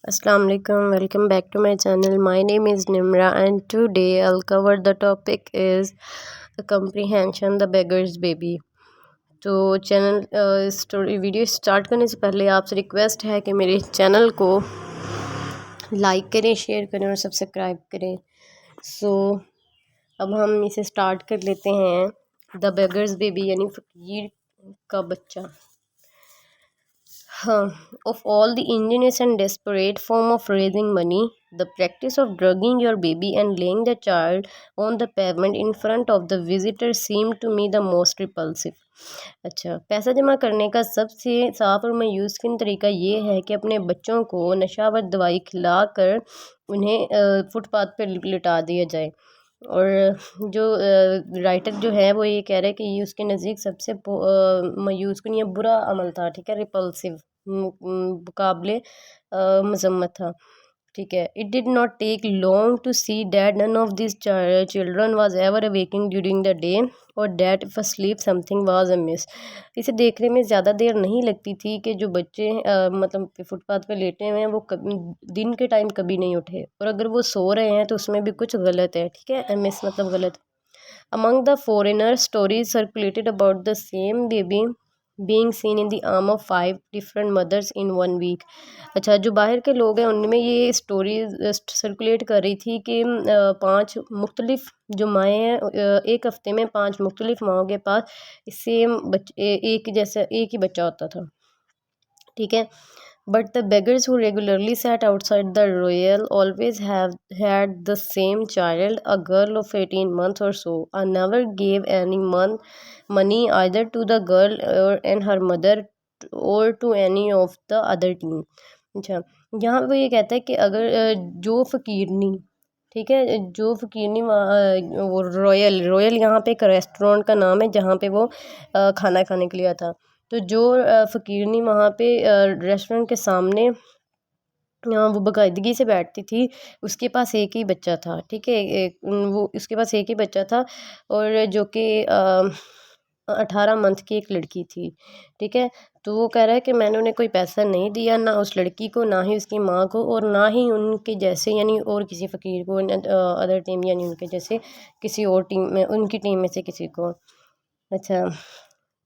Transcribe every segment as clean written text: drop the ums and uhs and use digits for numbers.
Assalamu alaikum, welcome back to my channel. My name is Nimra and today I'll cover the topic is the comprehension the beggar's baby. तो channel story video start करने से पहले आपसे request है कि मेरे channel को like करें, शेयर करें और सब्सक्राइब करें। अब हम इसे स्टार्ट कर लेते हैं। द बेगर्स बेबी यानी फ़कीर का बच्चा। Of all the ingenious and desperate form of raising money, the practice of drugging your baby and laying the child on the pavement in front of the visitor seemed to me the most repulsive. अच्छा, पैसा जमा करने का सबसे साफ और मायूस किन तरीका ये है कि अपने बच्चों को नशावर दवाई खिलाकर उन्हें फुटपाथ पर लिटा दिया जाए। और जो राइटर जो है वो ये कह रहे हैं कि ये उसके नज़दीक सबसे मायूस कुन या बुरा अमल था, ठीक है, रिपल्सिव मुकाबले मजम्मत था, ठीक है। It did not take long to see that none of this children was ever awakening during the day or that if asleep something was amiss. इसे देखने में ज़्यादा देर नहीं लगती थी कि जो बच्चे मतलब फुटपाथ पे लेटे हुए हैं वो दिन के टाइम कभी नहीं उठे, और अगर वो सो रहे हैं तो उसमें भी कुछ गलत है, ठीक है। अमिस मतलब गलत। Among the foreigners, stories circulated about the same baby being seen in the arm of 5 different mothers in 1 week। अच्छा, जो बाहर के लोग हैं उनमें ये स्टोरी सर्कुलेट कर रही थी कि 5 मुख्तलिफ जो माएँ हैं एक हफ्ते में 5 मुख्तलिफ माओं के पास सेम एक ही बच्चा होता था, ठीक है। But the beggars who regularly sat outside the royal always have had the same child, a girl of 18 months or so. I never gave any money either to the girl and her mother or to any of the other team। अच्छा, यहाँ वो ये कहता है कि अगर जो फ़कीरनी, ठीक है, जो फ़कीरनी वो रॉयल यहाँ पे एक रेस्टोरेंट का नाम है जहाँ पे वो खाना खाने के लिए आता। तो जो फ़कीरनी वहाँ पे रेस्टोरेंट के सामने वो बाकायदगी से बैठती थी, उसके पास एक ही बच्चा था, ठीक है। वो उसके पास एक ही बच्चा था और जो कि 18 मंथ की एक लड़की थी, ठीक है। तो वो कह रहा है कि मैंने उन्हें कोई पैसा नहीं दिया, ना उस लड़की को, ना ही उसकी माँ को, और ना ही उनके जैसे यानी और किसी फ़कीर को, अदर टीम यानी उनके जैसे किसी और टीम में, उनकी टीम में से किसी को। अच्छा,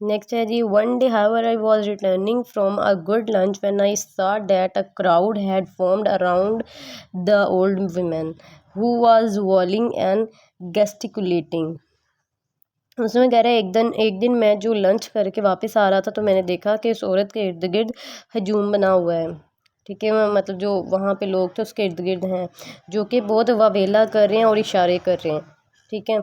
नेक्स्ट है जी। One day however I was returning from a good lunch when I saw that a crowd had formed around the old women who was wailing and gesticulating. उसमें कह रहा है एक दिन मैं जो लंच करके वापस आ रहा था तो मैंने देखा कि उस औरत के इर्द गिर्द हजूम बना हुआ है, ठीक है। मतलब जो वहाँ पे लोग थे उसके इर्द गिर्द हैं जो कि बहुत वावेला कर रहे हैं और इशारे कर रहे हैं, ठीक है।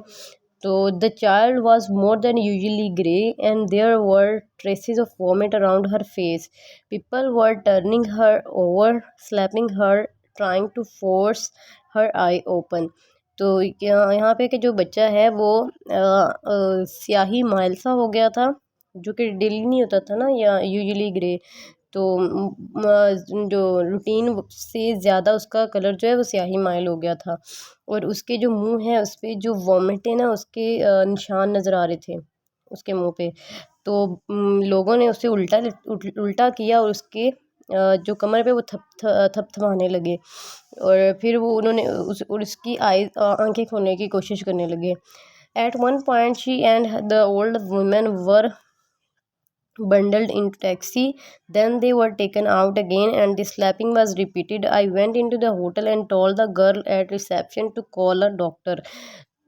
तो the child was more than usually grey and there were traces of vomit around her face. People were turning her over, slapping her, trying to force her eye open. तो यहाँ पे कि जो बच्चा है वो स्याही माइल सा हो गया था, जो कि डेली नहीं होता था ना, या यूजुअली ग्रे। तो जो रूटीन से ज़्यादा उसका कलर जो है वो स्याही माइल हो गया था, और उसके जो मुंह है उस पर जो वॉमिट है ना उसके निशान नज़र आ रहे थे उसके मुंह पे। तो लोगों ने उसे उल्टा किया और उसके जो कमर पे वो थपथपाने लगे, और फिर वो उन्होंने उसकी आंखें खोलने की कोशिश करने लगे। At one point she and the old women were bundled into taxi, then they were taken out again and the slapping was repeated. I went into the hotel and told the girl at reception to call a doctor।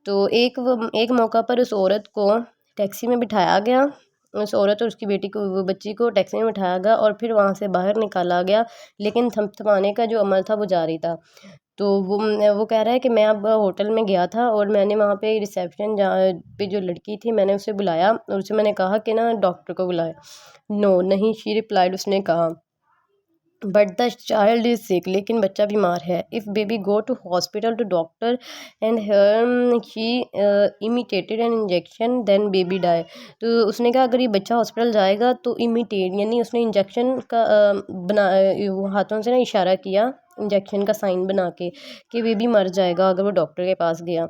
तो एक मौका पर उस औरत को taxi में बिठाया गया, उस औरत और उसकी बेटी को, वो बच्ची को टैक्सी में बिठाया गया और फिर वहाँ से बाहर निकाला गया, लेकिन थपथपाने का जो अमल था वो जारी था। तो वो कह रहा है कि मैं अब होटल में गया था और मैंने वहाँ पे रिसेप्शन जहाँ पे जो लड़की थी मैंने उसे बुलाया और उसे मैंने कहा कि ना डॉक्टर को बुलाया। नो नहीं, शी रिप्लाइड, उसने कहा but the child is sick, लेकिन बच्चा बीमार है। If baby go to hospital to doctor and she imitated an injection then baby die. तो उसने कहा अगर ये बच्चा हॉस्पिटल जाएगा तो इमिटेट यानी उसने इंजेक्शन का वो हाथों से ना इशारा किया इंजेक्शन का साइन बना के कि बेबी मर जाएगा अगर वो डॉक्टर के पास गया।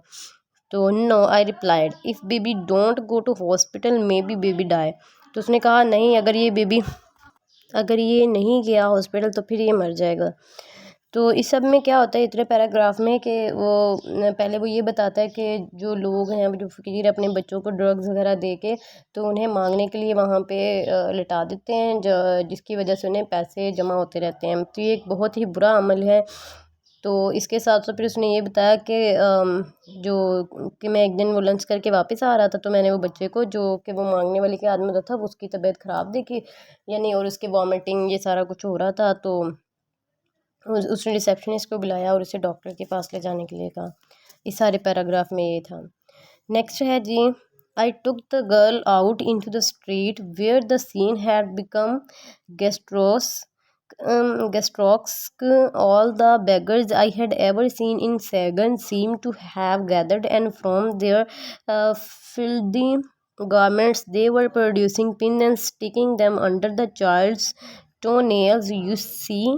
तो no I replied, if baby don't go to hospital may be baby die. तो उसने कहा नहीं, अगर ये नहीं गया हॉस्पिटल तो फिर ये मर जाएगा। तो इस सब में क्या होता है इतने पैराग्राफ में कि वो पहले वो ये बताता है कि जो लोग हैं जो फ़कीर अपने बच्चों को ड्रग्स वगैरह दे के तो उन्हें मांगने के लिए वहाँ पे लिटा देते हैं जिसकी वजह से उन्हें पैसे जमा होते रहते हैं। तो ये एक बहुत ही बुरा अमल है। तो इसके साथ साथ फिर उसने ये बताया कि मैं एक दिन वो लंच करके वापस आ रहा था तो मैंने वो बच्चे को जो कि वो मांगने वाले के आदमी में था उसकी तबीयत ख़राब देखी यानी और उसके वॉमिटिंग ये सारा कुछ हो रहा था। तो उसने रिसेप्शनिस्ट को बुलाया और उसे डॉक्टर के पास ले जाने के लिए कहा। इस सारे पैराग्राफ में ये था। नेक्स्ट है जी, I took the girl out into the street where the scene had become गेस्ट्रोस gastrosk. All the beggars I had ever seen in Sagan seemed to have gathered, and from their filthy garments they were producing pins and sticking them under the child's toenails. You see,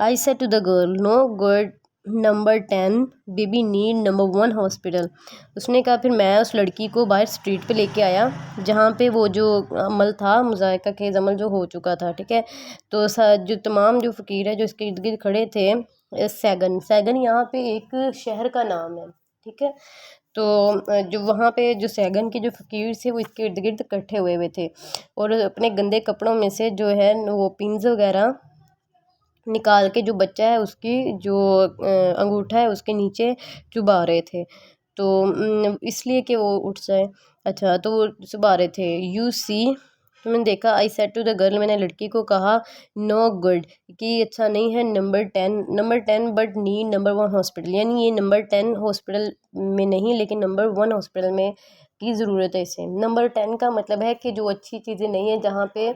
I said to the girl, no good number 10 baby need number 1 hospital. उसने कहा, फिर मैं उस लड़की को बाहर street पे लेके आया जहाँ पे वो जो अमल था मुज़ायका खेज़ अमल जो हो चुका था, ठीक है। तो जो तमाम जो फ़कीर है जो इसके इर्द गिर्द खड़े थे, सैगन यहाँ पे एक शहर का नाम है, ठीक है। तो जो वहाँ पे जो सैगन के जो फ़कीर थे वो इसके इर्द गिर्द इकट्ठे हुए थे और अपने गंदे कपड़ों में से जो है वो पिन्स वगैरह निकाल के जो बच्चा है उसकी जो अंगूठा है उसके नीचे चुबा रहे थे। तो इसलिए कि वो उठ जाए। अच्छा, तो वो चुबा रहे थे। यू सी, तो मैंने देखा। I said to the girl, मैंने लड़की को कहा, नो गुड, कि अच्छा नहीं है। Number 10 but need number 1 hospital, यानी ये नंबर 10 हॉस्पिटल में नहीं लेकिन नंबर 1 हॉस्पिटल में की ज़रूरत है इसे। नंबर 10 का मतलब है कि जो अच्छी चीज़ें नहीं है, जहाँ पे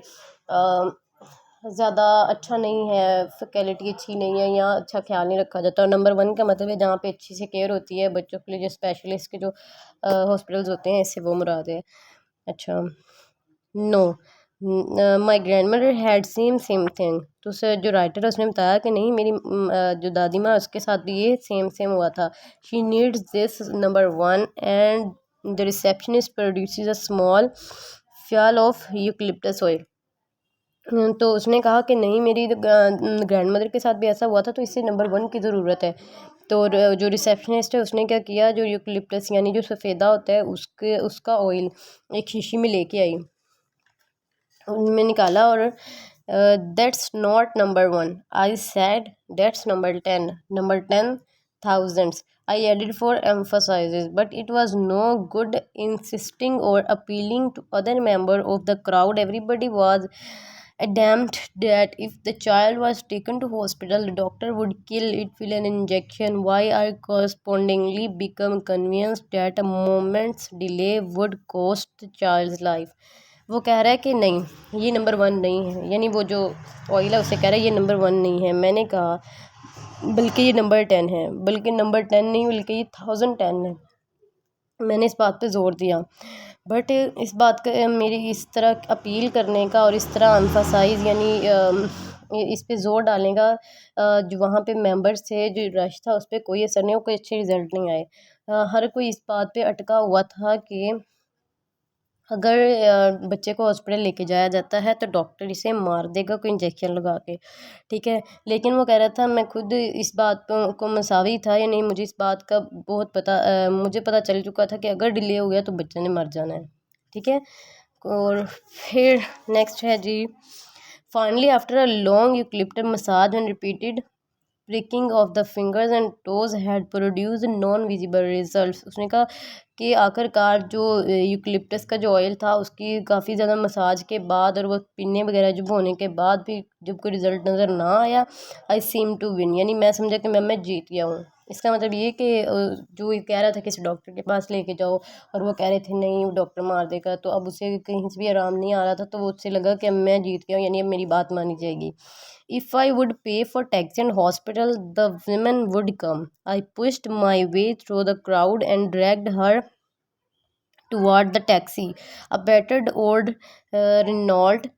ज़्यादा अच्छा नहीं है, फैकल्टी अच्छी नहीं है या अच्छा ख्याल नहीं रखा जाता। और नंबर 1 का मतलब है जहाँ पे अच्छी से केयर होती है बच्चों के लिए, जो स्पेशलिस्ट के जो हॉस्पिटल्स होते हैं, इससे वो मुराद है। अच्छा, no, my grandmother had same thing. तो सर जो राइटर है उसने बताया कि नहीं, मेरी जो दादी माँ उसके साथ भी ये सेम हुआ था। She needs this number 1 and the receptionist produces a small phial of eucalyptus oil. तो उसने कहा कि नहीं, मेरी ग्रैंड मदर के साथ भी ऐसा हुआ था, तो इससे नंबर 1 की ज़रूरत है। तो जो रिसेप्शनिस्ट है उसने क्या किया, जो यूकलिप्टस यानी जो सफ़ेदा होता है उसका ऑयल एक शीशी में लेके आई, उनमें निकाला और that's not number 1, I said that's number 10 thousands, I added for emphasis, but it was no good insisting or appealing to other member of the crowd. Everybody was adamant that if the child was taken to hospital, the doctor would kill it with an injection. Why I correspondingly become convinced that a moment's delay would cost the child's life. वो कह रहा है कि नहीं, ये number 1 नहीं है, यानी वो जो ऑयल है उसे कह रहा है ये नंबर 1 नहीं है। मैंने कहा बल्कि ये नंबर 10 है, बल्कि नंबर 10 नहीं, बल्कि ये 1010 है। मैंने इस बात पे ज़ोर दिया, बट इस बात का मेरी इस तरह अपील करने का और इस तरह एम्फसाइज़ यानी इस पे ज़ोर डालने का जो वहाँ पे मेंबर्स थे, जो रश था, उस पर कोई असर नहीं, कोई अच्छे रिज़ल्ट नहीं आए। हर कोई इस बात पे अटका हुआ था कि अगर बच्चे को हॉस्पिटल लेके जाया जाता है तो डॉक्टर इसे मार देगा कोई इंजेक्शन लगा के, ठीक है। लेकिन वो कह रहा था मैं खुद इस बात को मसावी था या नहीं, मुझे इस बात का बहुत मुझे पता चल चुका था कि अगर डिले हो गया तो बच्चे ने मर जाना है, ठीक है। और फिर नेक्स्ट है जी, finally after a long eucalyptus massage and repeated pricking of the fingers and toes had produced non-visible results. उसने कहा कि आखिरकार जो यूकलिप्टस का जो ऑयल था उसकी काफ़ी ज़्यादा मसाज के बाद और वो पिन्ने वगैरह जब होने के बाद भी जब कोई रिज़ल्ट नज़र ना आया, आई सीम टू विन, यानी मैं समझा कि मैं जीत गया हूँ। इसका मतलब ये कि जो ये कह रहा था कि इसे डॉक्टर के पास लेके जाओ और वो कह रहे थे नहीं वो डॉक्टर मार देगा, तो अब उसे कहीं से भी आराम नहीं आ रहा था, तो वो उससे लगा कि अब मैं जीत गया हूँ, यानी अब मेरी बात मानी जाएगी। If I would pay for taxi and hospital, the women would come. I pushed my way through the crowd and dragged her toward the taxi, a battered old Renault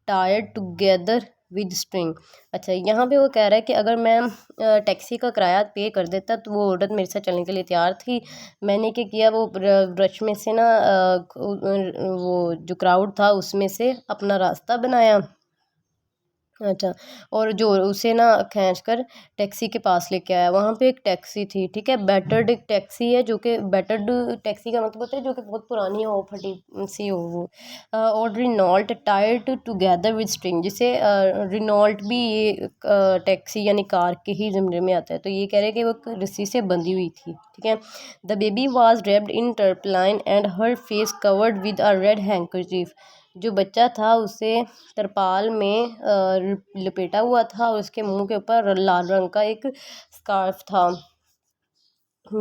tied together with string. अच्छा, यहाँ पे वो कह रहा है कि अगर मैं टैक्सी का किराया पे कर देता तो वो औरत मेरे साथ चलने के लिए तैयार थी। मैंने क्या किया, वो ब्रश में से ना वो जो क्राउड था उसमें से अपना रास्ता बनाया अच्छा। और जो उसे ना खींचकर टैक्सी के पास लेके आया, वहाँ पे एक टैक्सी थी, ठीक है, बैटर्ड एक टैक्सी है, जो कि बैटर्ड टैक्सी का मतलब होता है जो कि बहुत पुरानी हो, फटी सी हो वो। और Renault tired together with string, जिसे रिनॉल्ट भी ये टैक्सी यानी कार के ही ज़मरे में आता है। तो ये कह रहे हैं कि वो एक रस्सी से बंधी हुई थी, ठीक है। The baby was draped in tarpaulin and her face covered with a red handkerchief. जो बच्चा था उसे तरपाल में लपेटा हुआ था और उसके मुंह के ऊपर लाल रंग का एक स्कार्फ था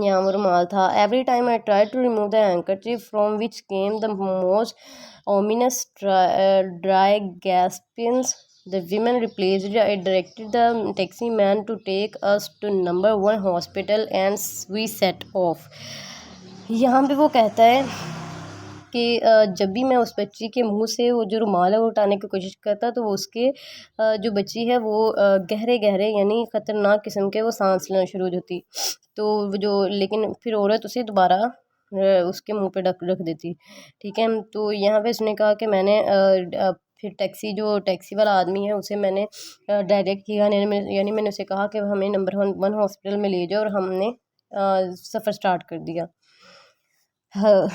या वो रुमाल था। Every time I try to remove the handkerchief from which came the most ominous dry gaspings. The women replaced. I directed the taxi man to take us to number 1 hospital and we set off. यहाँ पे वो कहता है कि जब भी मैं उस बच्ची के मुंह से वो जो रुमाल है वो उठाने की कोशिश करता, तो वो उसके जो बच्ची है वो गहरे गहरे यानी ख़तरनाक किस्म के वो सांस लेना शुरू हो जाती। तो वो जो लेकिन फिर औरत उसे दोबारा उसके मुंह पे रख रख देती, ठीक है। तो यहाँ पे उसने कहा कि मैंने फिर टैक्सी वाला आदमी है उसे मैंने डायरेक्ट किया, यानी मैंने उसे कहा कि हमें नंबर 1 हॉस्पिटल में ले जाओ, और हमने सफ़र स्टार्ट कर दिया। हाँ।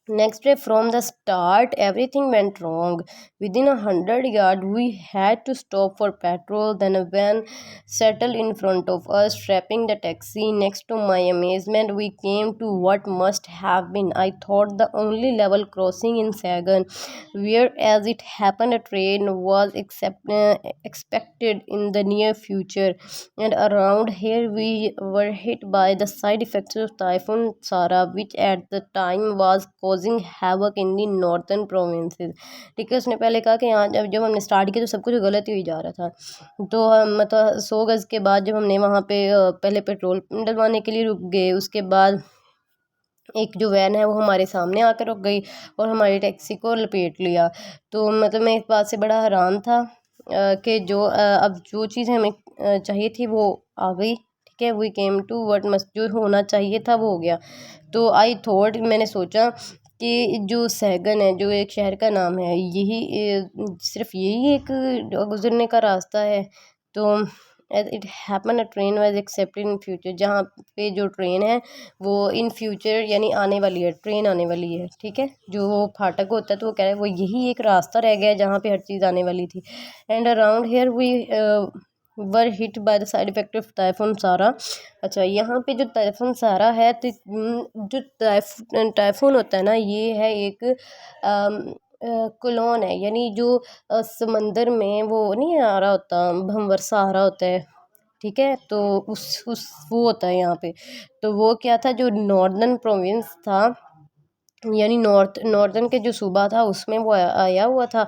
Next day, from the start, everything went wrong. Within 100 yards, we had to stop for petrol. Then a van settled in front of us, trapping the taxi. Next to my amazement, we came to what must have been, I thought, the only level crossing in Sagan, where, as it happened, a train was expected in the near future. And around here, we were hit by the side effects of Typhoon Sara, which at the time was causing havoc in the northern provinces. ठीक है, उसने पहले कहा कि यहाँ जब जब हमने स्टार्ट किया तो सब कुछ गलत ही जा रहा था। तो हम मतलब 100 गज़ के बाद जब हमने वहाँ पे पहले पेट्रोल डलवाने के लिए रुक गए, उसके बाद एक जो वैन है वो हमारे सामने आकर रुक गई और हमारी टैक्सी को लपेट लिया। तो मतलब मैं इस बात से बड़ा हैरान था कि जो अब जो चीज़ हमें चाहिए थी वो आ गई, ठीक है। We came to what must, जो होना चाहिए था वो हो गया। तो आई थॉट, मैंने सोचा कि जो सैगन है, जो एक शहर का नाम है, यही सिर्फ यही एक गुजरने का रास्ता है। तो it happen a train was accepted in future, जहाँ पे जो ट्रेन है वो इन फ्यूचर यानी आने वाली है, ट्रेन आने वाली है, ठीक है। जो वो फाटक होता है तो वो कह रहे हैं वो यही एक रास्ता रह गया है जहाँ पे हर चीज़ आने वाली थी। And around here we were hit by the side effect of typhoon Sarah. अच्छा, यहाँ पे जो टाइफून सारा है तो जो टाइफून होता है ना, ये है एक क्लोन है, यानी जो समंदर में वो नहीं आ रहा होता, भंवरसा आ रहा होता है, ठीक है। तो उस वो होता है यहाँ पे। तो वो क्या था, जो नॉर्दर्न प्रोविंस था यानी नॉर्दर्न के जो सूबा था उसमें वो आया हुआ था।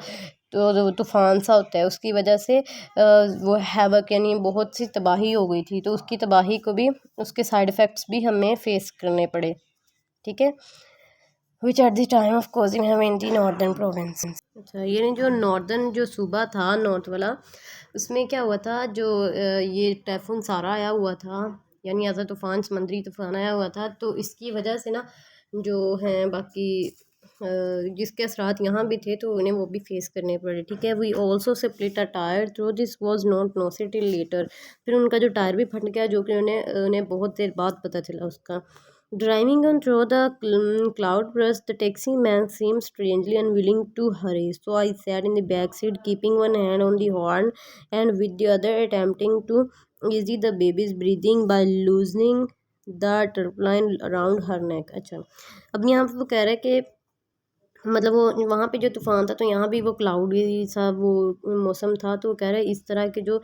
तो जो तूफ़ान सा होता है उसकी वजह से वो हैवक यानी बहुत सी तबाही हो गई थी, तो उसकी तबाही को भी, उसके साइड इफ़ेक्ट्स भी हमें फेस करने पड़े, ठीक है। Which at the time of causing harm in the northern province. अच्छा, ये जो नॉर्दर्न जो सूबा था नॉर्थ वाला, उसमें क्या हुआ था, जो ये टाइफून सारा आया हुआ था, यानी ऐसा तूफ़ान, समुद्री तूफ़ान आया हुआ था, तो इसकी वजह से ना जो हैं बाकी जिसके असरात यहाँ भी थे तो उन्हें वो भी फेस करने पड़े, ठीक है। We also split a tyre through this was not notice till later. फिर उनका जो टायर भी फट गया, जो कि उन्हें बहुत देर बाद पता चला उसका। Driving on through the cloud burst, the taxi man seemed strangely unwilling to hurry. So I sat in the back seat, keeping one hand on the horn and with the other attempting to ease the baby's breathing by loosening the turpline around her neck. अच्छा, अब यहाँ पे वो कह रहा है कि मतलब वो वहाँ पे जो तूफ़ान था तो यहाँ भी वो क्लाउडी सा वो मौसम था, तो वो कह रहा है इस तरह के जो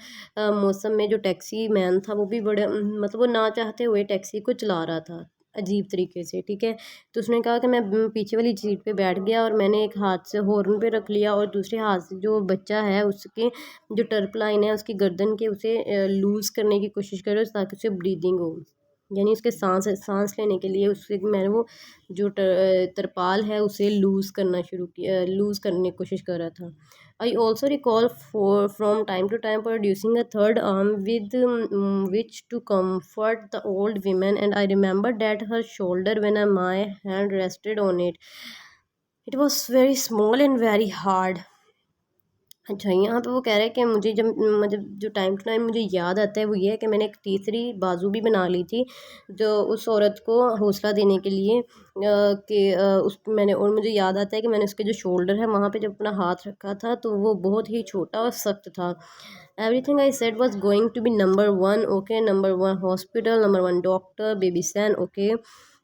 मौसम में जो टैक्सी मैन था वो भी बड़े मतलब वो ना चाहते हुए टैक्सी को चला रहा था अजीब तरीके से, ठीक है। तो उसने कहा कि मैं पीछे वाली सीट पे बैठ गया और मैंने एक हाथ से हॉर्न पे रख लिया और दूसरे हाथ से जो बच्चा है उसके जो टर्प लाइन है उसकी गर्दन के उसे लूज़ करने की कोशिश करो ताकि उसे ब्रीदिंग हो, यानी उसके सांस लेने के लिए उससे मैंने वो जो तरपाल है उसे लूज़ करने की कोशिश कर रहा था। I also recall for from time to time producing a third arm with which to comfort the old women, and I remembered that her shoulder when my hand rested on it. It was very small and very hard. अच्छा, यहाँ पे वो कह रहे हैं कि मुझे जब मतलब जो टाइम टू टाइम मुझे याद आता है वो ये है कि मैंने एक तीसरी बाजू भी बना ली थी, जो उस औरत को हौसला देने के लिए कि उस मैंने, और मुझे याद आता है कि मैंने उसके जो शोल्डर है वहाँ पे जब अपना हाथ रखा था तो वो बहुत ही छोटा और सख्त था। Everything I said was going to be number one, okay, number one hospital, number one doctor, baby san, okay.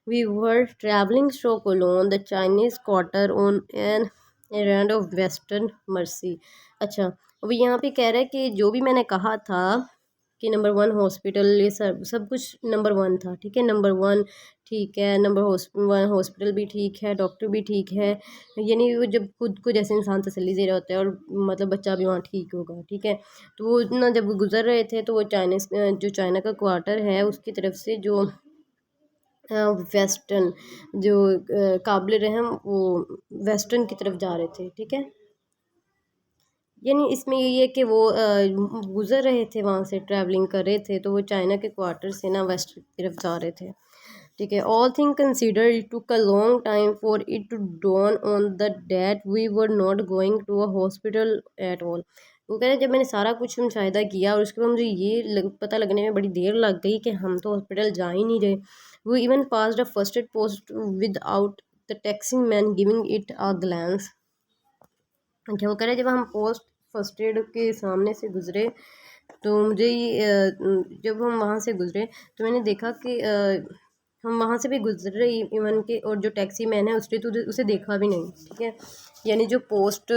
We were travelling so Cologne the Chinese quarter on an errand of western mercy. अच्छा, अब यहाँ पे कह रहा है कि जो भी मैंने कहा था कि नंबर वन हॉस्पिटल, ये सब सब कुछ नंबर वन था, ठीक है, नंबर वन ठीक है, नंबर वन हॉस्पिटल भी ठीक है, डॉक्टर भी ठीक है, यानी वो जब खुद को जैसे इंसान तसल्ली दे रहा होता है और मतलब बच्चा भी वहाँ ठीक होगा, ठीक है। तो वो ना जब गुजर रहे थे तो वो चाइनीज जो चाइना का क्वार्टर है उसकी तरफ से जो वेस्टर्न जो काबिल रहम वो वेस्टर्न की तरफ जा रहे थे, ठीक है। यानी इसमें यही है कि वो गुज़र रहे थे वहाँ से, ट्रैवलिंग कर रहे थे, तो वो चाइना के क्वार्टर से ना वेस्ट की तरफ जा रहे थे, ठीक है। All thing consider it took a long time for it to dawn on the that we were not going to a hospital at all. वो कह रहे जब मैंने सारा कुछ मुशाहिदा किया और उसके बाद मुझे ये पता लगने में बड़ी देर लग गई कि हम तो हॉस्पिटल जा ही नहीं रहे। वो even passed a first aid post without the taxing man giving it a glance. अच्छा, वो कह रहे जब हम पोस्ट फर्स्ट एड के सामने से गुज़रे तो मुझे जब हम वहाँ से गुज़रे तो मैंने देखा कि हम वहाँ से भी गुजरे इवन के, और जो टैक्सी मैन है उसने तो उसे देखा भी नहीं, ठीक है। यानी जो पोस्ट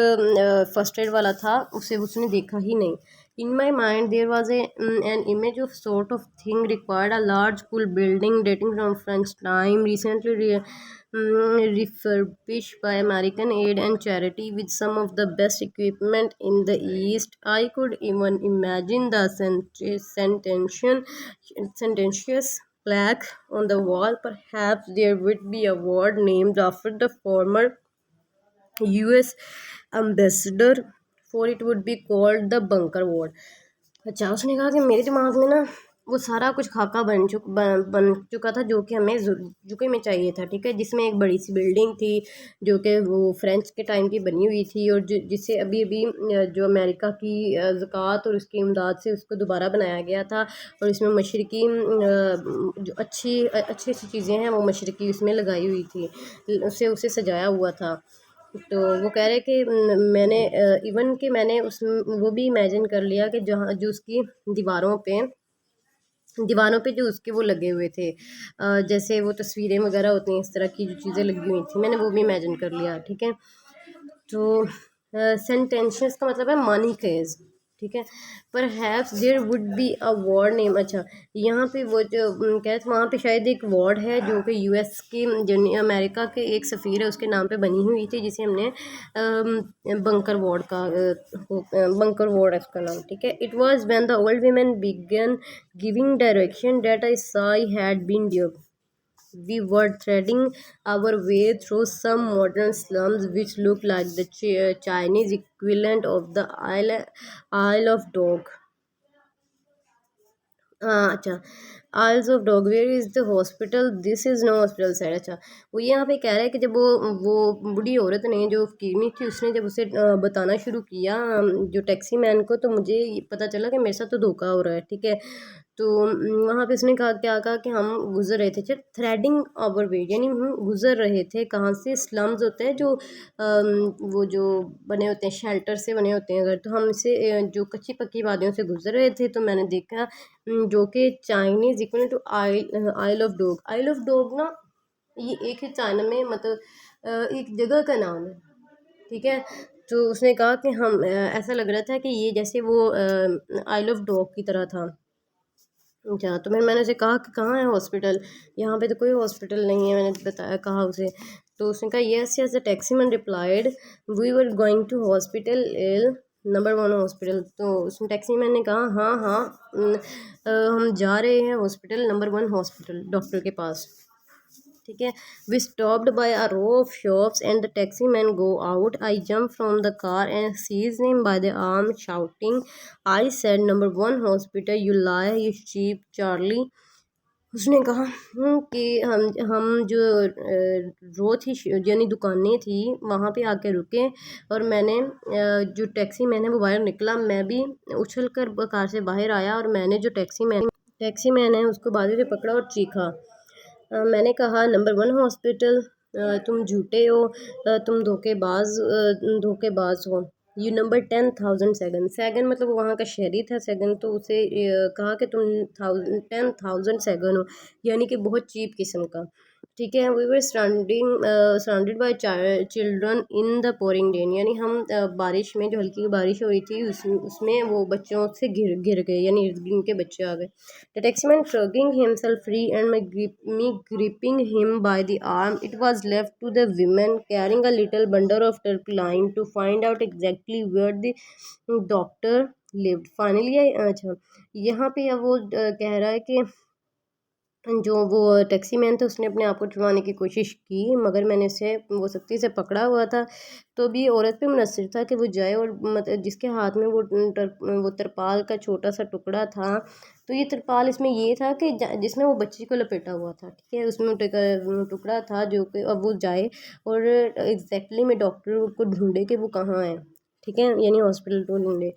फर्स्ट एड वाला था उसे उसने देखा ही नहीं। In my mind there was an image of sort of thing required a large cool building dating from French time recently refurbished by American Aid and Charity with some of the best equipment in the East. I could even imagine the sententious plaque on the wall. Perhaps there would be a ward named after the former US ambassador, for it would be called the bunker ward. अच्छा, उसने कहा कि मेरे दिमाग में ना वो सारा कुछ खाका बन चुका था जो कि हमें जो कि हमें चाहिए था, ठीक है, जिसमें एक बड़ी सी बिल्डिंग थी जो कि वो फ्रेंच के टाइम की बनी हुई थी, और जिससे अभी अभी जो अमेरिका की ज़कात और उसकी इमदाद से उसको दोबारा बनाया गया था, और इसमें मशरकी जो अच्छी अच्छी अच्छी चीज़ें हैं वो मशरकी उसमें लगाई हुई थी, उसे सजाया हुआ था। तो वो कह रहे कि मैंने इवन कि मैंने उस वो भी इमेजिन कर लिया कि जहाँ जो उसकी दीवारों पे जो उसके वो लगे हुए थे, जैसे वो तस्वीरें वगैरह होती हैं इस तरह की जो चीज़ें लगी हुई थी, मैंने वो भी इमेजिन कर लिया, ठीक है। तो सेंटेंशियस का मतलब है मनी केज, ठीक है। पर haves there would be a ward name. अच्छा, यहाँ पे वो जो क्या वहाँ पे शायद एक वार्ड है जो कि यूएस की जो अमेरिका के एक सफ़ीर है उसके नाम पे बनी हुई थी, जिसे हमने बंकर वार्ड का बंकर वार्ड है उसका नाम, ठीक है। It was when the old women began giving direction that I saw I had been there. We were threading our way through some modern slums which looked like the Chinese equivalent of the Isle of Dog. हाँ, अच्छा, Isles of Dog where is the hospital, this is no hospital side. अच्छा, वो यहाँ पे कह रहा है कि जब वो बूढ़ी औरत ने जो कीरनी थी उसने जब उसे बताना शुरू किया जो टैक्सी मैन को, तो मुझे पता चला कि मेरे साथ तो धोखा हो रहा है, ठीक है। तो वहाँ पे उसने कहा क्या कहा कि हम गुज़र रहे थे थ्रेडिंग आवर वे, यानी हम गुज़र रहे थे कहाँ से, स्लम्स होते हैं जो वो जो बने होते हैं शेल्टर से बने होते हैं अगर, तो हम इसे जो कच्ची पक्की वादियों से गुज़र रहे थे, तो मैंने देखा जो कि Chinese equal to isle of dog. Isle of dog ना ये एक है चाइना में, मतलब एक जगह का नाम है, ठीक है। तो उसने कहा कि हम ऐसा लग रहा था कि ये जैसे वो आइल ऑफ डॉग की तरह था। अच्छा, तो मैंने उसे कहा कि कहाँ है हॉस्पिटल, यहाँ पे तो कोई हॉस्पिटल नहीं है, मैंने बताया कहा उसे। तो उसने कहा yes yes, the taxi man replied we were going to hospital L number one hospital. तो उसने टैक्सी मैन ने कहा हाँ हाँ हम जा रहे हैं hospital number one hospital, doctor के पास, ठीक है। We stopped by a row of shops and the taxi man go out. I jump from the car and seize him by the arm shouting, I said number one hospital, you lie, you cheap Charlie. उसने कहा कि हम जो रो थी यानी दुकानें थी वहाँ पे आके रुके, और मैंने जो टैक्सी मैंने वो बाहर निकला, मैं भी उछल कर कार से बाहर आया, और मैंने जो टैक्सी मैन है उसको बाजू से पकड़ा और चीखा। मैंने कहा, नंबर 1 हॉस्पिटल, तुम झूठे हो, तुम धोखेबाज हो। You number 10,000 second. सेकंड मतलब वो वहाँ का शहरी था सेकंड, तो उसे कहा कि तुम 10,000 सेकंड हो, यानी कि बहुत चीप किस्म का। ठीक है। We were surrounded by children in the pouring rain, यानी हम बारिश में, जो हल्की बारिश हो रही थी उसमें वो बच्चों से गिर गए, यानी इर्द गिर्द के बच्चे आ गए। The taximan shrugging himself free and me gripping him by the arm. It was left to the women carrying a little bundle of turpentine to find out exactly where the doctor lived. Finally, अच्छा यहाँ पे अब वो कह रहा है कि जो वो टैक्सी मैन था उसने अपने आप को छुड़वाने की कोशिश की, मगर मैंने उसे वो सख्ती से पकड़ा हुआ था। तो भी औरत पे मुनसर था कि वो जाए, और मतलब जिसके हाथ में वो तरपाल का छोटा सा टुकड़ा था, तो ये तरपाल इसमें ये था कि जिसमें वो बच्ची को लपेटा हुआ था। ठीक है। उसमें टुकड़ा था जो कि अब वो जाए और एग्जैक्टली में डॉक्टर को ढूंढे कि वो कहाँ है। ठीक है, यानी हॉस्पिटल को ढूंढे।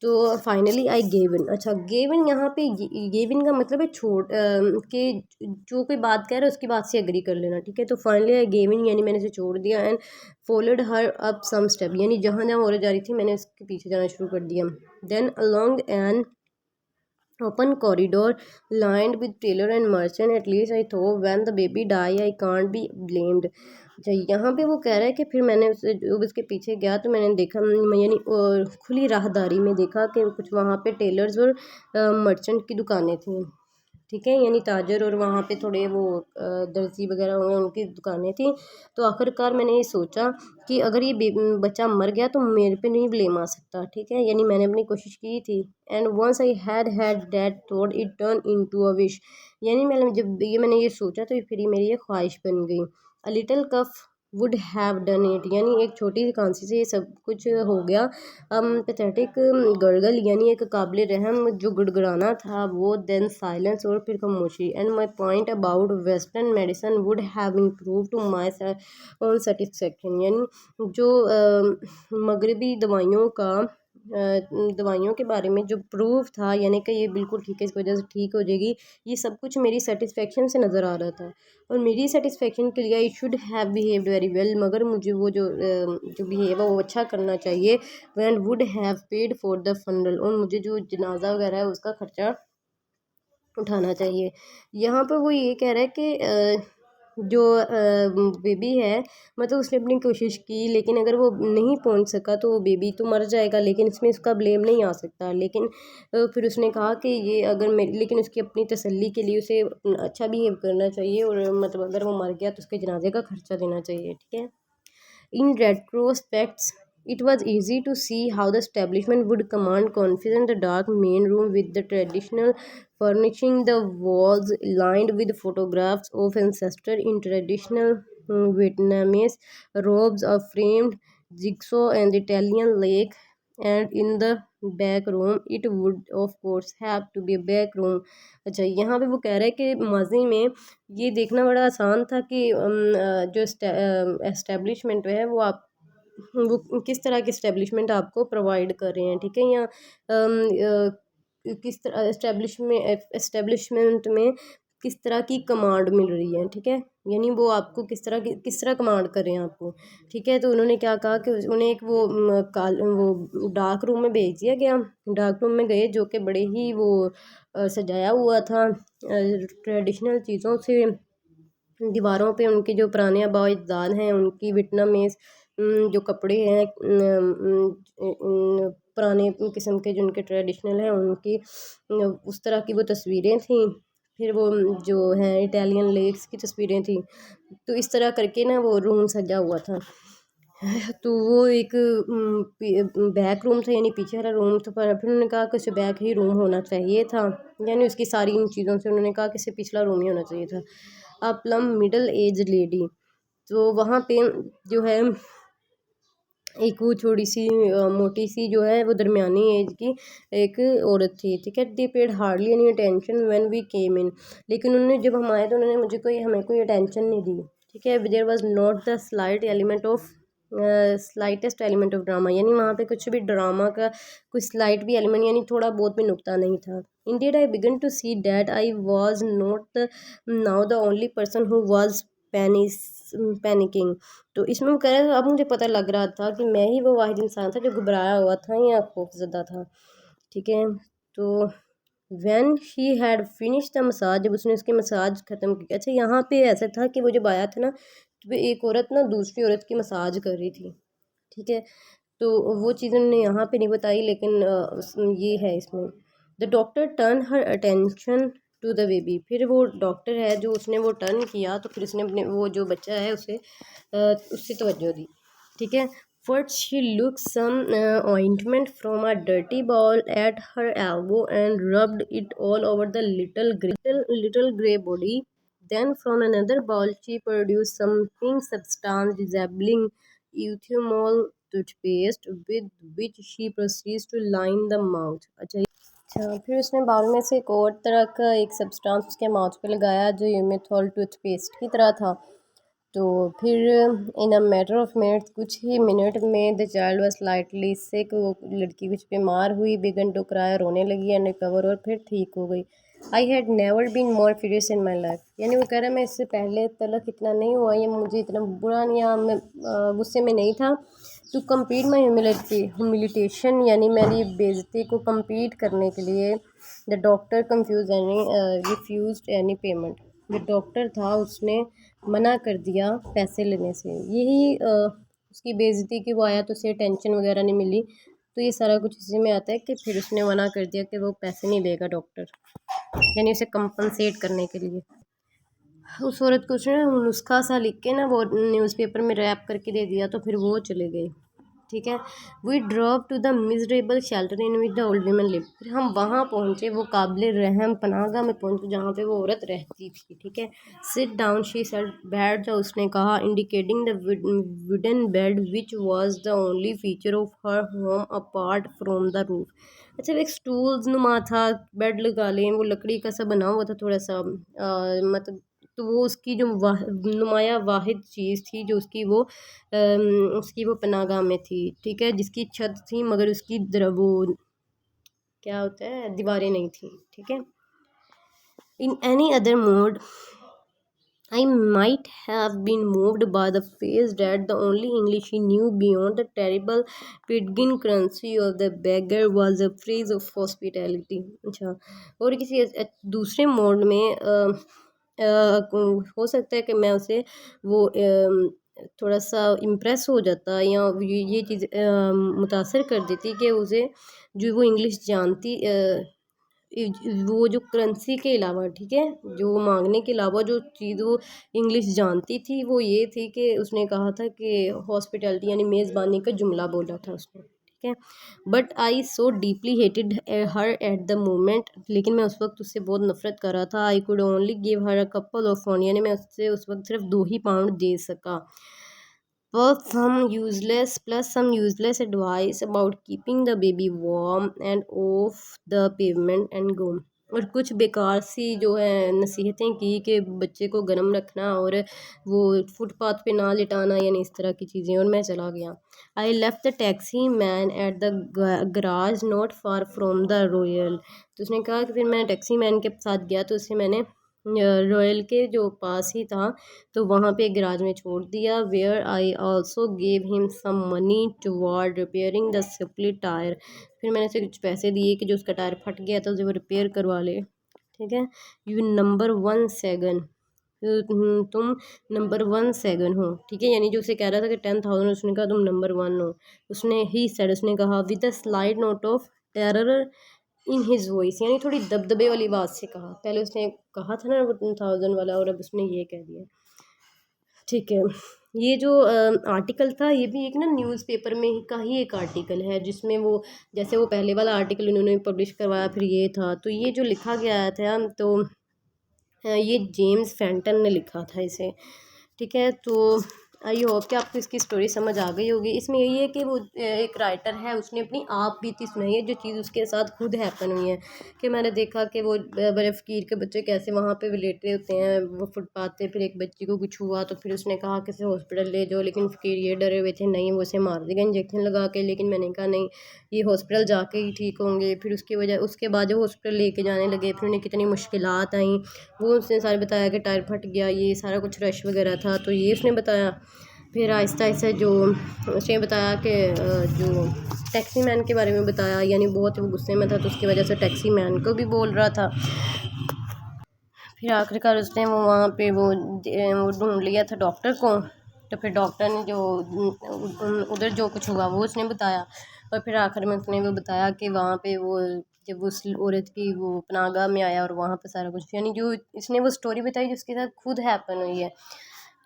तो फाइनली आई गेव इन। अच्छा, गेव इन यहाँ पे गेव इन का मतलब है छोड़ के जो कोई बात कह रहा है उसकी बात से एग्री कर लेना। ठीक है। तो फाइनली आई गेव इन यानी मैंने इसे छोड़ दिया, and followed her up some step, यानी जहाँ जहाँ औरत जा रही थी मैंने उसके पीछे जाना शुरू कर दिया। Then along an open corridor lined with tailor and merchant, at least I thought, when the baby die I can't be blamed। अच्छा, यहाँ पे वो कह रहा है कि फिर मैंने उसके पीछे गया तो मैंने देखा, यानी खुली राहदारी में देखा कि कुछ वहाँ पे टेलर्स और मर्चेंट की दुकानें थी। ठीक है, यानी ताजर, और वहाँ पे थोड़े वो दर्जी वगैरह होंगे उनकी दुकानें थी। तो आखिरकार मैंने ये सोचा कि अगर ये बच्चा मर गया तो मेरे पे नहीं ब्लेम आ सकता। ठीक है, यानी मैंने अपनी कोशिश की थी। And once I had that thought it turn into a wish, यानी मैंने ये सोचा तो फिर ये मेरी ये ख्वाहिश बन गई। A little cough would have done it, यानी एक छोटी सी खांसी से ये सब कुछ हो गया। पैथेटिक गड़गल, यानी एक काबिल रहम जो गुड़गुड़ाना था वो। देन साइलेंस, और फिर खामोशी। And my point about western medicine would have improve to my own satisfaction, यानी जो मगरबी दवाइयों के बारे में जो प्रूफ था, यानी कि ये बिल्कुल ठीक है, इस वजह से ठीक हो जाएगी, ये सब कुछ मेरी सेटिस्फेक्शन से नज़र आ रहा था। और मेरी सेटिस्फेक्शन के लिए I should have behaved very well, मगर मुझे वो जो बिहेव है वो अच्छा करना चाहिए। When would have paid for the funeral, और मुझे जो जनाजा वगैरह है उसका खर्चा उठाना चाहिए। यहाँ पर वो ये कह रहा है कि जो बेबी है, मतलब उसने अपनी कोशिश की, लेकिन अगर वो नहीं पहुंच सका तो वो बेबी तो मर जाएगा, लेकिन इसमें उसका ब्लेम नहीं आ सकता। लेकिन फिर उसने कहा कि ये अगर मेरी, लेकिन उसकी अपनी तसल्ली के लिए उसे अच्छा बिहेव करना चाहिए, और मतलब अगर वो मर गया तो उसके जनाजे का खर्चा देना चाहिए। ठीक है। In retrospect, it was easy to see how the establishment would command confidence. The dark main room with the traditional furnishing, the walls lined with photographs of ancestors in traditional Vietnamese robes, a framed jigsaw, and the Italian lake. And in the back room, it would of course have to be a back room। अच्छा, यहाँ पे वो कह रहा है कि माजी में ये देखना बड़ा आसान था कि जो एस्टेब्लिशमेंट है वो किस तरह की एस्टेब्लिशमेंट आपको प्रोवाइड कर रहे हैं। ठीक है, या किस तरह एस्टेब्लिशमेंट में किस तरह की कमांड मिल रही है। ठीक है, यानी वो आपको किस तरह कमांड कर रहे हैं आपको। ठीक है, तो उन्होंने क्या कहा कि उन्हें एक वो डार्क रूम में भेज दिया गया। डार्क रूम में गए जो कि बड़े ही वो सजाया हुआ था ट्रेडिशनल चीज़ों से। दीवारों पे उनके जो पुराने आबा अजदाद हैं उनकी वियतनामीज जो कपड़े हैं पुराने किस्म के जो उनके ट्रेडिशनल हैं उनकी उस तरह की वो तस्वीरें थी। फिर वो जो हैं इटालियन लेक्स की तस्वीरें थी। तो इस तरह करके ना वो रूम सजा हुआ था। तो वो एक बैक रूम था, यानी पीछे वाला रूम था, पर फिर उन्होंने कहा कि उसे बैक ही रूम होना चाहिए था, यानी उसकी सारी इन चीज़ों से उन्होंने कहा कि इसे पिछला रूम ही होना चाहिए था। अ प्लम मिडल एज लेडी, तो वहाँ पे जो है एक वो थोड़ी सी मोटी सी जो है वो दरमियानी एज की एक औरत थी, ठीक है। They paid hardly any attention when we came in, लेकिन उन्होंने जब हम आए तो उन्होंने हमें कोई अटेंशन नहीं दी, ठीक है। There was not the slightest element of drama, यानी वहाँ पे कुछ भी ड्रामा का कोई स्लाइट भी एलिमेंट यानी थोड़ा बहुत भी नुक्ता नहीं था। Indeed I began to see that I was not now the only person who was panicking. तो इसमें वो कह रहा था अब मुझे पता लग रहा था कि मैं ही वो वाहिद इंसान था जो घबराया हुआ था या खौफजदा था, ठीक है। तो when she had finish the massage, जब उसने उसकी मसाज ख़त्म की। अच्छा यहाँ पे ऐसा था कि वो जब आया था ना तो एक औरत ना दूसरी औरत की मसाज कर रही थी, ठीक है। तो वो चीज़ उन्होंने यहाँ पे नहीं बताई, लेकिन ये है इसमें। The doctor turn her attention to the baby, फिर वो डॉक्टर है जो उसने वो टर्न किया तो फिर उसने अपने वो जो बच्चा है उससे तवज्जो दी, ठीक है। First she looked some ointment from a dirty bowl at her elbow and rubbed it all over the little grey body. Then from another bowl she produced some pink substance resembling euthymol toothpaste with which she proceeds to line the mouth. अच्छा, फिर उसने bowl में से एक और तरह का एक सब्सटेंस उसके माउथ पे लगाया जो यूमेथॉल टूथपेस्ट की तरह था। तो फिर इन अ मैटर ऑफ मिनट्स, कुछ ही मिनट में द चाइल्ड वाज स्लाइटली सिक, वो लड़की कुछ बीमार हुई, बिगन टू क्राई, रोने लगी, एंड रिकवर, और फिर ठीक हो गई। I had never been more furious in my life, यानी वो कह रहा है मैं इससे पहले तलक इतना नहीं हुआ या मुझे इतना बुरा नहीं, या मैं गुस्से में नहीं था। टू कम्पीट माई ह्यूमिलिटेशन, यानी मेरी बेइज्जती को कम्पीट करने के लिए। The doctor refuse any payment, जो डॉक्टर था उसने मना कर दिया पैसे लेने से। यही उसकी बेइज्जती की वो आया तो उसे टेंशन वगैरह नहीं मिली, तो ये सारा कुछ इसी में आता है कि फिर उसने मना कर दिया कि वो पैसे नहीं देगा डॉक्टर, यानी उसे कंपनसेट करने के लिए। उस औरत को उसने नुस्खा सा लिख के ना वो न्यूज़पेपर में रैप करके दे दिया, तो फिर वो चले गई, ठीक है। We drop to the miserable shelter in which the old women live, फिर हम वहाँ पहुँचे, वो काबिल रहम पनाहगाह में पहुँचे जहाँ पे वो औरत रहती थी, ठीक है। सिट डाउन शी सेड, बैठ जाओ उसने कहा, indicating the wooden bed which was the only feature of her home apart from the roof. अच्छा, एक स्टूल नुमा था, बेड लगा लें, वो लकड़ी का सा बना हुआ था थोड़ा सा, मतलब तो वो उसकी जो नुमाया वाहिद चीज़ थी जो उसकी वो पनाहगाह में थी, ठीक है, जिसकी छत थी मगर उसकी वो क्या होता है दीवारें नहीं थी, ठीक है। In any other mode I might have been moved by the face that the only English he knew beyond the terrible pidgin currency of the beggar was a phrase of hospitality। अच्छा, और किसी दूसरे mode में हो सकता है कि मैं उसे वो थोड़ा सा इम्प्रेस हो जाता या ये चीज़ मुतासर कर देती कि उसे जो वो इंग्लिश जानती वो जो करेंसी के अलावा, ठीक है, जो मांगने के अलावा जो चीज़ वो इंग्लिश जानती थी वो ये थी कि उसने कहा था कि हॉस्पिटैलिटी यानी मेज़बानी का जुमला बोला था उसने, ठीक है। But I so deeply hated her at the moment, लेकिन मैं उस वक्त उससे बहुत नफरत कर रहा था। I could only give her a couple of pound, यानी मैं उससे उस वक्त सिर्फ 2 ही पाउंड दे सका। Plus some useless advice about keeping the baby warm and off the pavement and go, और कुछ बेकार सी जो है नसीहतें की कि बच्चे को गर्म रखना और वो फुटपाथ पे ना लिटाना, यानी इस तरह की चीज़ें, और मैं चला गया। I left the taxi man at the garage not far from the royal, तो उसने कहा कि फिर मैं टैक्सी मैन के साथ गया तो उसे मैंने रॉयल के जो पास ही था तो वहाँ पे गराज में छोड़ दिया। Where I also gave him some money toward repairing the split tyre, फिर मैंने उसे कुछ पैसे दिए कि जो उसका टायर फट गया था उसे वो रिपेयर करवा ले, ठीक है। यू नंबर 1 सेगन, तुम नंबर 1 सेगन हो, ठीक है, यानी जो उसे कह रहा था कि 10,000, उसने कहा तुम नंबर 1 हो। उसने कहा with a slide note of terror in his voice, यानी थोड़ी दबदबे वाली आवाज़ से कहा। पहले उसने कहा था ना वो 10,000 वाला, और अब उसने ये कह दिया, ठीक है। ये जो आर्टिकल था ये भी एक ना न्यूज़पेपर में का ही एक आर्टिकल है, जिसमें वो जैसे वो पहले वाला आर्टिकल उन्होंने पब्लिश करवाया फिर ये था, तो ये जो लिखा गया था तो ये जेम्स फैंटन ने लिखा था इसे, ठीक है। तो आई होप कि आपको इसकी स्टोरी समझ आ गई होगी। इसमें यही है कि वो एक राइटर है, उसने अपनी आप बीती सुनाई है, जो चीज़ उसके साथ खुद हैपन हुई है। कि मैंने देखा कि वो बड़े फ़कीर के बच्चे कैसे वहाँ पे लेटे होते हैं वो फुटपाथ पे, फिर एक बच्ची को कुछ हुआ तो फिर उसने कहा कि इसे हॉस्पिटल ले जाओ, लेकिन फ़कीर ये डरे हुए थे, नहीं वो उसे मार देगा इंजेक्शन लगा के। लेकिन मैंने कहा नहीं, ये हॉस्पिटल जाके ही ठीक होंगे। फिर उसके बाद जब हॉस्पिटल लेके जाने लगे, फिर उन्हें कितनी मुश्किलात आई, वो उसने सारे बताया कि टायर फट गया, ये सारा कुछ रश वगैरह था, तो ये उसने बताया। फिर आहिस्ता आहिस्ता जो उसने बताया कि जो टैक्सी मैन के बारे में बताया, यानी बहुत वो गुस्से में था तो उसकी वजह से टैक्सी मैन को भी बोल रहा था। फिर आखिरकार उसने वो वहाँ पे वो ढूंढ लिया था डॉक्टर को। तो फिर डॉक्टर ने जो उधर जो कुछ हुआ वो उसने बताया। और फिर आखिर में उसने वो बताया कि वहाँ पे वो जब उस औरत की वो पनाहगाह में आया और वहाँ पे सारा कुछ, यानी जो इसने वो स्टोरी बताई जिसके साथ खुद हैपन हुई है।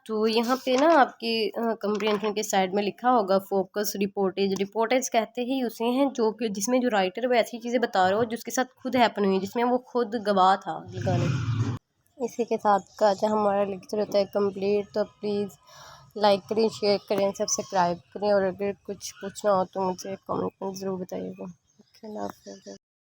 तो यहाँ पे ना आपकी कंप्रीहेंशन के साइड में लिखा होगा फोकस रिपोर्टेज। रिपोर्टेज कहते ही उसे हैं जो कि जिसमें जो राइटर वो ऐसी चीज़ें बता रहा हो जिसके साथ खुद हैपन हुई है, जिसमें वो खुद गवाह था लगाने। इसी के साथ का जो हमारा लेक्चर होता है कंप्लीट। तो प्लीज़ लाइक करें, शेयर करें, सब्सक्राइब करें, और अगर कुछ पूछना हो तो मुझे कमेंट में ज़रूर बताइएगा। अल्लाह हाफ़िज़।